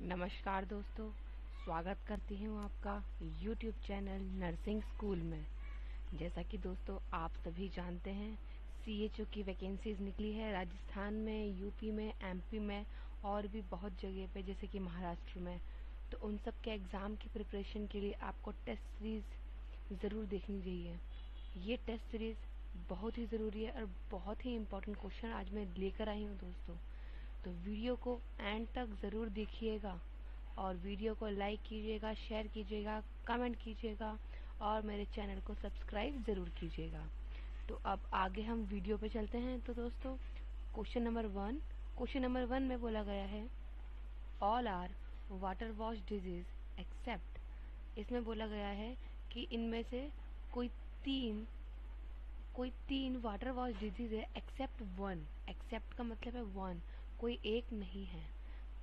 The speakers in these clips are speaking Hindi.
नमस्कार दोस्तों, स्वागत करती हूँ आपका YouTube चैनल नर्सिंग स्कूल में। जैसा कि दोस्तों आप सभी जानते हैं, CHO की वैकेंसीज निकली है राजस्थान में, यूपी में, MP में और भी बहुत जगह पे, जैसे कि महाराष्ट्र में। तो उन सब के एग्ज़ाम की प्रिपरेशन के लिए आपको टेस्ट सीरीज़ ज़रूर देखनी चाहिए। ये टेस्ट सीरीज़ बहुत ही ज़रूरी है और बहुत ही इम्पोर्टेंट क्वेश्चन आज मैं लेकर आई हूँ दोस्तों। तो वीडियो को एंड तक ज़रूर देखिएगा और वीडियो को लाइक कीजिएगा, शेयर कीजिएगा, कमेंट कीजिएगा और मेरे चैनल को सब्सक्राइब ज़रूर कीजिएगा। तो अब आगे हम वीडियो पे चलते हैं। तो दोस्तों क्वेश्चन नंबर वन में बोला गया है all are water wash disease except. इसमें बोला गया है कि इनमें से कोई तीन वाटर वॉश डिजीज है एक्सेप्ट वन। एक्सेप्ट का मतलब है वन, कोई एक नहीं है।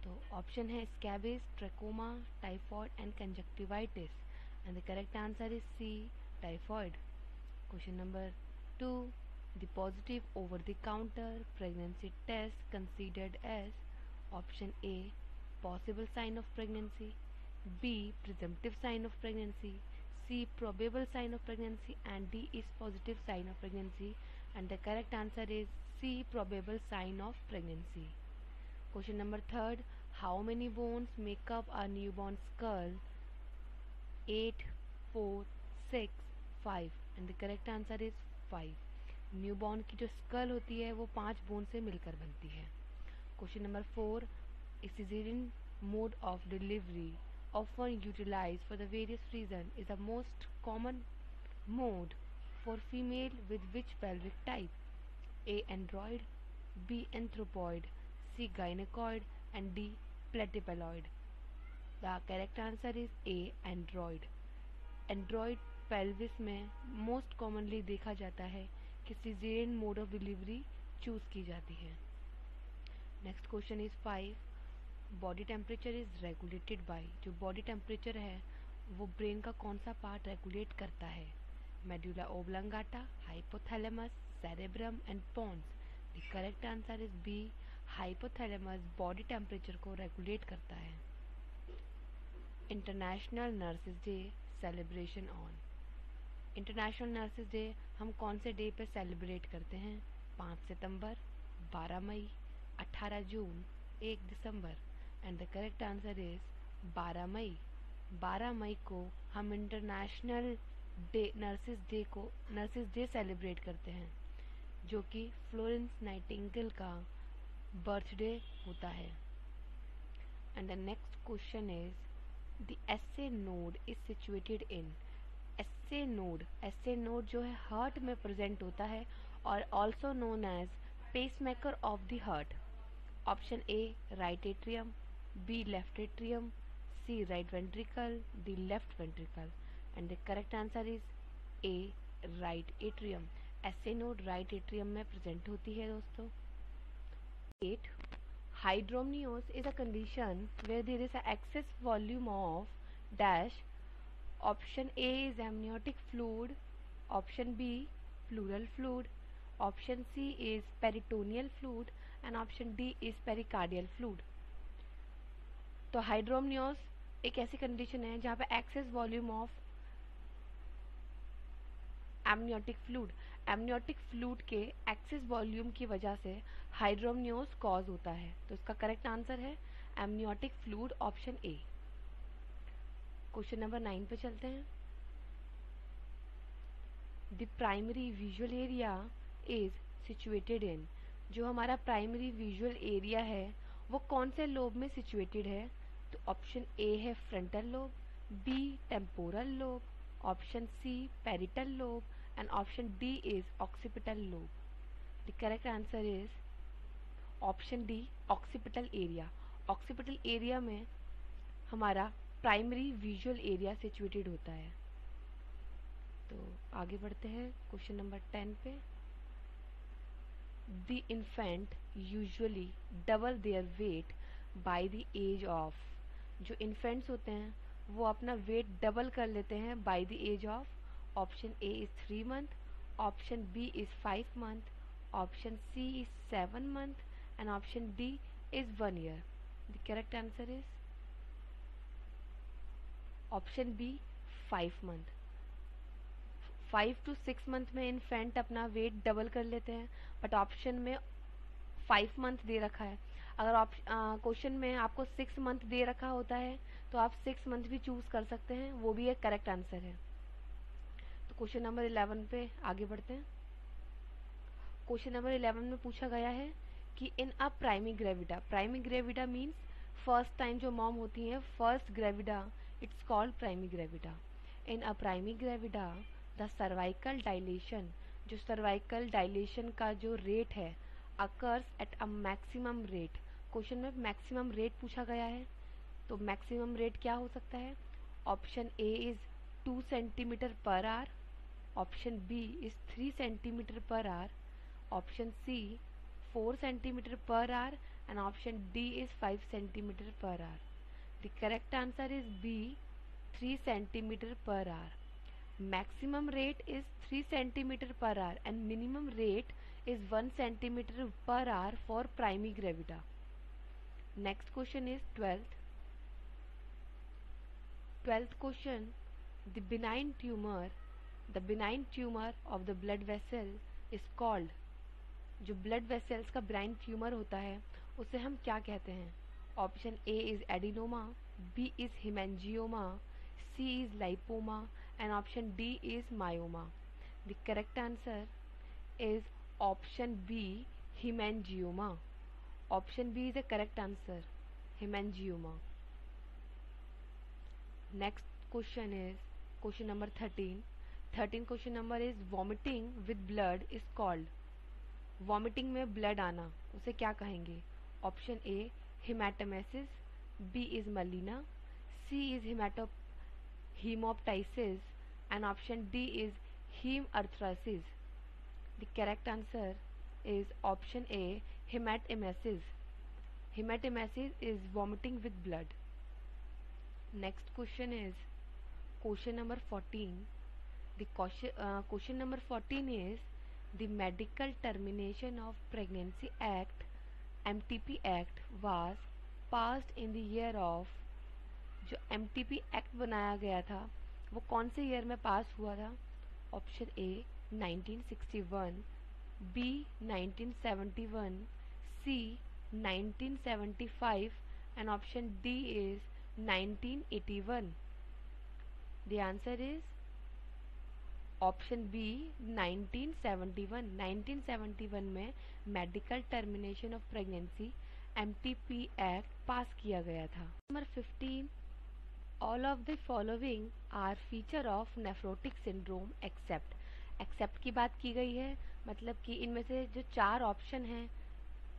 तो ऑप्शन है scabies, trachoma, typhoid and conjunctivitis and the correct answer is C, typhoid. Question number 2, the positive over the counter pregnancy test considered as option A possible sign of pregnancy, B presumptive sign of pregnancy, C probable sign of pregnancy and D is positive sign of pregnancy and the correct answer is C probable sign of pregnancy. Question number 3, how many bones make up a newborn skull? 8, 4, 6, 5 and the correct answer is 5. Newborn की जो स्कल होती है वो 5 बोन से मिलकर बनती है। Question number 4, a cesarean mode of delivery often utilized for the various reason is the most common mode for female with which pelvic type? A android, B anthropoid, C gynecoid and D platypaloid. The correct answer is A android. Android pelvis में मोस्ट कॉमनली देखा जाता है कि caesarean mode of delivery choose की जाती है। Next question is 5, body temperature is regulated by. जो बॉडी टेम्परेचर है वो ब्रेन का कौन सा पार्ट रेगुलेट करता है? Medulla oblongata, hypothalamus, cerebrum and pons. The correct answer is B, hypothalamus body temperature को रेगुलेट करता है। International nurses day celebration on. International nurses day हम कौन से डे पे सेलिब्रेट करते हैं? 5 सितंबर, 12 मई, 18 जून, 1 दिसंबर and the correct answer is 12 मई। 12 मई को हम international day nurses day celebrate करते हैं, जो कि फ्लोरेंस नाइटिंगेल का बर्थडे होता है। And the next question is the SA node is situated in. SA node जो है हार्ट में प्रेजेंट होता है और also known as pacemaker of the heart. Option A right atrium, B left atrium, C right ventricle, D left ventricle and the correct answer is A right atrium. SA node right atrium में प्रेजेंट होती है दोस्तों। 8, hydromnios is a condition where there is an excess volume of dash. Option A is amniotic fluid, option B pleural fluid, option C is peritoneal fluid and option D is pericardial fluid. तो हाइड्रोमनियोस एक ऐसी कंडीशन है जहाँ पे excess volume of amniotic fluid के एक्सेस वॉल्यूम की वजह से हाइड्रोमनियोस कॉज होता है। तो इसका करेक्ट आंसर है amniotic fluid, option A. Question number 9 पे चलते हैं। The primary visual area is situated in. जो हमारा प्राइमरी विजुअल एरिया है वो कौन से लोब में सिचुएटेड है? तो ऑप्शन ए है frontal lobe, B temporal lobe, option C parietal lobe and option D is occipital lobe. The correct answer is option D, occipital area. occipital area में हमारा प्राइमरी विजुअल एरिया सिचुएटेड होता है। तो आगे बढ़ते हैं क्वेश्चन नंबर 10 पे। The infant usually double their weight by the age of। जो इन्फेंट्स होते हैं वो अपना वेट डबल कर लेते हैं by the age of. Option A is 3 months, option B is 5 months, option C is 7 months and option D is 1 year. The correct answer is option B 5 month. 5 to 6 month में इन्फेंट अपना वेट डबल कर लेते हैं, बट ऑप्शन में 5 मंथ दे रखा है। अगर क्वेश्चन में आपको 6 मंथ दे रखा होता है तो आप 6 मंथ भी चूज कर सकते हैं, वो भी एक करेक्ट आंसर है। तो क्वेश्चन नंबर 11 पे आगे बढ़ते हैं। क्वेश्चन नंबर 11 में पूछा गया है कि in a primi gravida means first time जो मॉम होती है, first gravida, it's called primi gravida. In a primi gravida the cervical dilation, जो सर्वाइकल डायलेशन का जो रेट है, occurs at a maximum rate. Question में मैक्सिमम रेट पूछा गया है, तो मैक्सिमम रेट क्या हो सकता है? Option A is 2 centimetre per hour, option B is 3 centimetre per hour, option C 4 centimeter per hour, and option D is 5 centimeter per hour. The correct answer is B 3 centimeter per hour. Maximum rate is 3 centimeter per hour and minimum rate is 1 centimeter per hour for primary gravida. Next question is 12th question. The benign tumor of the blood vessel is called, जो ब्लड वेसल्स का ब्राइन ट्यूमर होता है उसे हम क्या कहते हैं? Option A is adenoma, B is haemangioma, C is lipoma, and option D is myoma. The correct answer is option B haemangioma. Option B is the correct answer, haemangioma. Next question is question number 13 question number is vomiting with blood is called, vomiting में ब्लड आना उसे क्या कहेंगे? Option A haematemesis, B is melaena, C is haemoptysis, and option D is haemarthrosis. The correct answer is option A haematemesis. Haematemesis is vomiting with blood. Next question is question number 14। The question number 14 is The Medical Termination of Pregnancy Act (MTP Act) was passed in the year of, जो MTP Act बनाया गया था वो कौन से ईयर में पास हुआ था? Option A 1961, B 1971, C 1975, and option D is 1981। The answer is option B 1971। 1971 में medical termination of pregnancy MTP act pass किया गया था। Number 15, all of the following are feature of nephrotic syndrome except की बात की गई है, मतलब कि इनमें से जो 4 ऑप्शन हैं,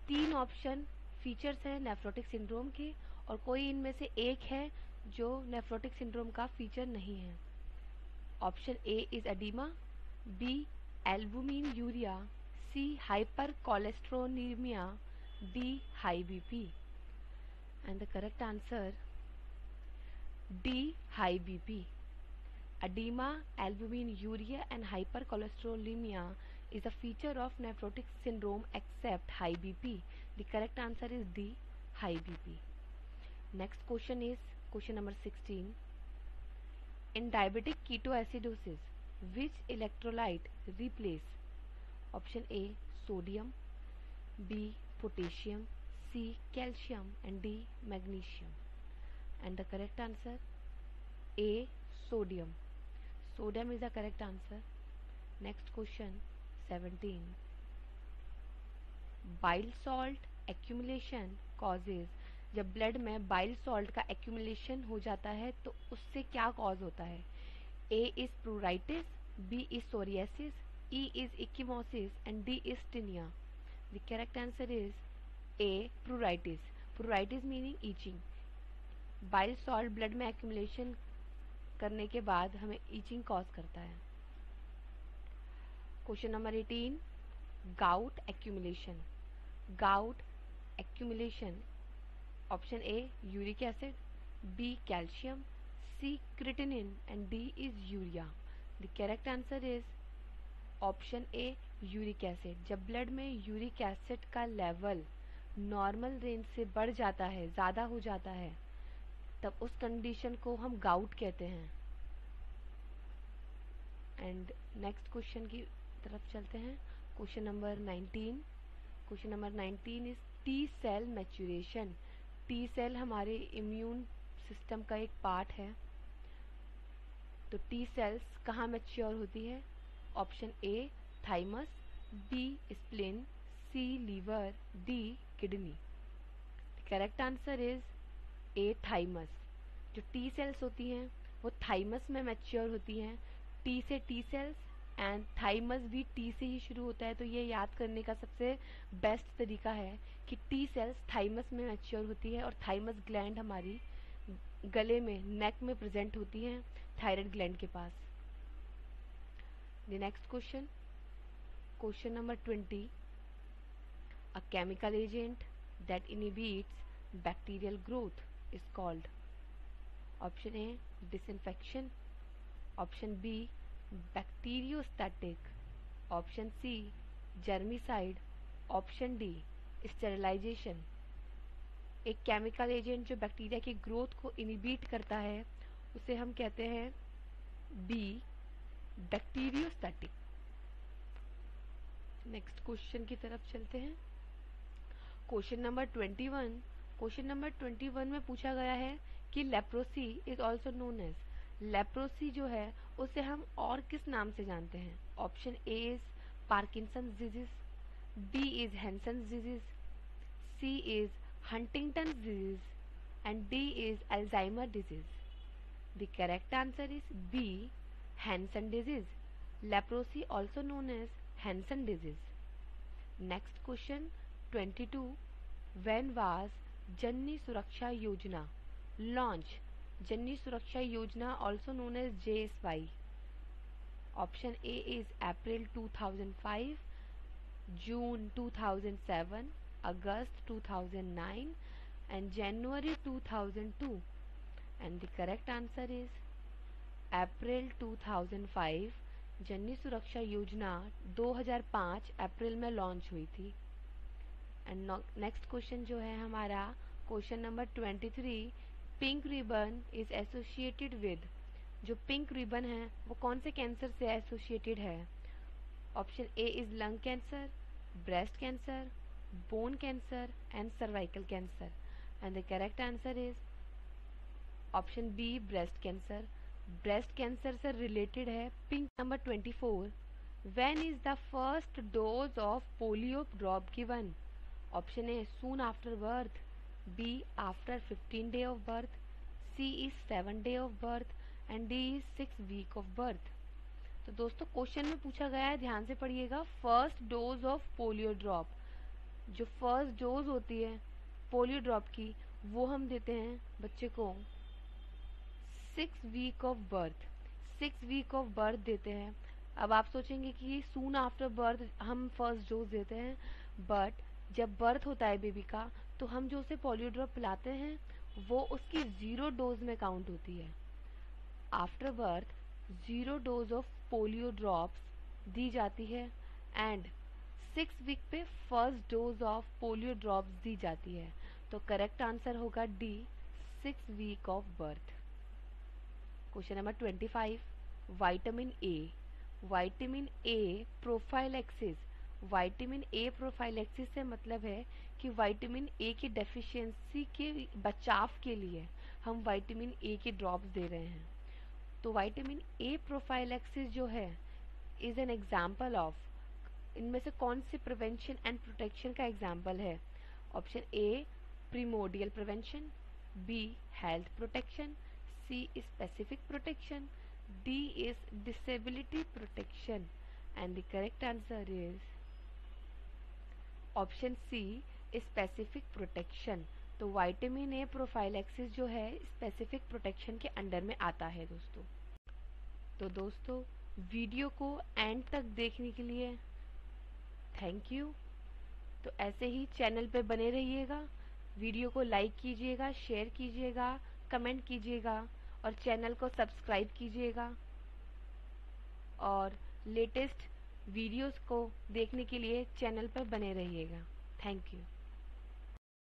3 ऑप्शन फीचर्स हैं नेफ्रोटिक सिंड्रोम के और कोई इनमें से एक है जो नेफ्रोटिक सिंड्रोम का फीचर नहीं है। Option A is oedema, B albuminuria, C hypercholesterolaemia, D high BP. And the correct answer D high BP. edema, albumin, urea and hypercholesterolemia is a feature of nephrotic syndrome except high BP. The correct answer is D, high BP. Next question is question number 16. In diabetic ketoacidosis, which electrolyte replace? Option A sodium, B potassium, C calcium and D magnesium. And the correct answer A sodium. Sodium is the correct answer. Next question 17. Bile salt accumulation causes, जब ब्लड में बाइल सॉल्ट का एक्यूमुलेशन हो जाता है तो उससे क्या कॉज होता है? A is pruritus, B is psoriasis, E is ecchymosis and D is tinea. The correct answer is A pruritus. Pruritus meaning itching. Bile salt blood में एक्यूमुलेशन करने के बाद हमें ईचिंग कॉज करता है। Question number 18, gout accumulation. Option A uric acid, B calcium, C creatinine and D is urea. The correct answer is option A uric acid. जब ब्लड में यूरिक एसिड का लेवल नॉर्मल रेंज से बढ़ जाता है, ज़्यादा हो जाता है, तब उस कंडीशन को हम गाउट कहते हैं। एंड नेक्स्ट क्वेश्चन की तरफ चलते हैं। Question number 19। Question number 19 is T cell maturation. T cell हमारे इम्यून सिस्टम का एक पार्ट है। तो टी सेल्स कहाँ मैच्योर होती है? Option A thymus, B spleen, C liver, D kidney. Correct answer is A thymus. जो टी सेल्स होती हैं वो थाइमस में मैच्योर होती हैं। टी से टी सेल्स एंड थाइमस भी टी से ही शुरू होता है। तो ये याद करने का सबसे बेस्ट तरीका है कि टी सेल्स थाइमस में मैच्योर होती है और थाइमस ग्लैंड हमारी गले में, नेक में प्रेजेंट होती हैं थायराइड ग्लैंड के पास। The next question, question number 20। A chemical agent that inhibits bacterial growth is called. Option A disinfection, option B bacteriostatic, option C germicide, option D sterilization। एक केमिकल एजेंट जो बैक्टीरिया की ग्रोथ को इनिबिट करता है उसे हम कहते हैं बी बैक्टीरियोस्टैटिक। नेक्स्ट क्वेश्चन की तरफ चलते हैं। Question number 21। क्वेश्चन नंबर 21 में पूछा गया है कि leprosy is also known as. Leprosy जो है उसे हम और किस नाम से जानते हैं? Option A is Parkinson disease, B is Hansen disease, C is Huntington disease and D is Alzheimer disease. The correct answer is B Hansen disease. Leprosy also known as Hansen disease. Next question 22। When was Janani Suraksha Yojana launch? जननी सुरक्षा योजना also known as JSY। Option A is April 2005, June 2007, August 2009 and January 2002 and the correct answer is April 2005। जननी सुरक्षा योजना 2005 अप्रैल में लॉन्च हुई थी। एंड नेक्स्ट क्वेश्चन जो है हमारा question number 23। Pink ribbon is associated with. जो पिंक रिबन है वो कौन से कैंसर से एसोसिएटेड है? Option A is lung cancer, breast cancer, bone cancer and cervical cancer and the correct answer is option B breast cancer. Breast cancer से रिलेटेड है pink. Number 24। When is the first dose of polio drop given? Option A soon after birth, B after 15 day of birth, C is 7 day of birth and D is 6 week of birth। तो दोस्तों क्वेश्चन में पूछा गया है, ध्यान से पढ़िएगा, first dose of polio drop. जो फर्स्ट डोज होती है पोलियो ड्रॉप की वो हम देते हैं बच्चे को 6 week of birth. 6 week of birth देते हैं। अब आप सोचेंगे कि सून आफ्टर बर्थ हम फर्स्ट डोज देते हैं, बट जब बर्थ होता है बेबी का तो हम जो उसे पोलियो ड्रॉप पिलाते हैं वो उसकी 0 डोज में काउंट होती है। After birth 0 dose of polio drops दी जाती है एंड 6 वीक पे first dose of polio drops दी जाती है। तो करेक्ट आंसर होगा D 6 week of birth. Question number 25। Vitamin A. Vitamin A prophylaxis. Vitamin A prophylaxis से मतलब है कि विटामिन ए की डेफिशिएंसी के बचाव के लिए हम विटामिन ए के ड्रॉप्स दे रहे हैं। तो विटामिन ए प्रोफाइलैक्सिस जो है इज एन एग्जाम्पल ऑफ, इनमें से कौन सी प्रिवेंशन एंड प्रोटेक्शन का एग्जाम्पल है? Option A primordial prevention, B health protection, C specific protection, D is disability protection and the correct answer is option C specific protection. तो विटामिन ए प्रोफाइलैक्सिस जो है स्पेसिफिक प्रोटेक्शन के अंडर में आता है दोस्तों। तो दोस्तों वीडियो को एंड तक देखने के लिए थैंक यू। तो ऐसे ही चैनल पे बने रहिएगा, वीडियो को लाइक कीजिएगा, शेयर कीजिएगा, कमेंट कीजिएगा और चैनल को सब्सक्राइब कीजिएगा और लेटेस्ट वीडियोस को देखने के लिए चैनल पर बने रहिएगा। Thank you.